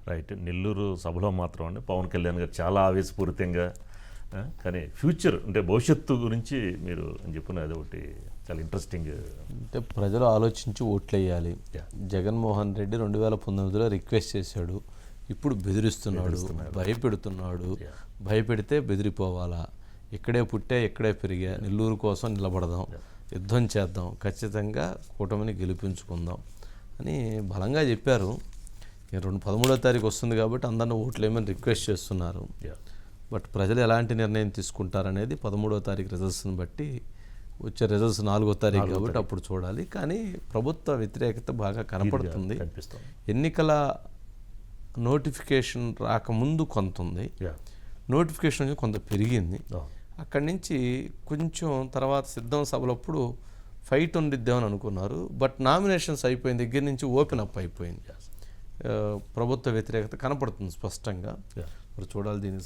Right. Nellore సభలో మాత్రం అండి పవన్ కళ్యాణ్ గారు చాలా ఆవేశపూరితంగా కానీ ఫ్యూచర్ అంటే భవిష్యత్తు గురించి మీరు అని చెప్పిన అది ఒకటి చాలా ఇంట్రెస్టింగ్. అంటే ప్రజలు ఆలోచించి ఓట్లు వేయాలి. జగన్మోహన్ రెడ్డి 2019లో రిక్వెస్ట్ చేశాడు, ఇప్పుడు బెదిరిస్తున్నాడు, భయపెడుతున్నాడు. భయపెడితే బెదిరిపోవాలా? ఇక్కడే పుట్టే ఇక్కడే పెరిగా, నెల్లూరు కోసం నిలబడదాం, యుద్ధం చేద్దాం, ఖచ్చితంగా కూటమిని గెలిపించుకుందాం అని బలంగా చెప్పారు. 13వ తారీఖు వస్తుంది కాబట్టి అందరిని ఓట్లు వేయమని రిక్వెస్ట్ చేస్తున్నారు. బట్ ప్రజలు ఎలాంటి నిర్ణయం తీసుకుంటారనేది 13వ తారీఖు రిజల్ట్స్ని బట్టి, వచ్చే రిజల్ట్స్ 4వ తారీఖు కాబట్టి అప్పుడు చూడాలి. కానీ ప్రభుత్వ వ్యతిరేకత బాగా కనపడుతుంది. ఎన్నికల నోటిఫికేషన్ రాకముందు కొంత ఉంది, నోటిఫికేషన్ కొంత పెరిగింది. అక్కడి నుంచి కొంచెం తర్వాత సిద్ధం సభలప్పుడు ఫైట్ ఉండిద్దామని అనుకున్నారు. బట్ నామినేషన్స్ అయిపోయిన దగ్గర నుంచి ఓపెన్ అప్ అయిపోయింది. ప్రభుత్వ వ్యతిరేకత కనపడుతుంది స్పష్టంగా. మరి చూడాలి దీనికి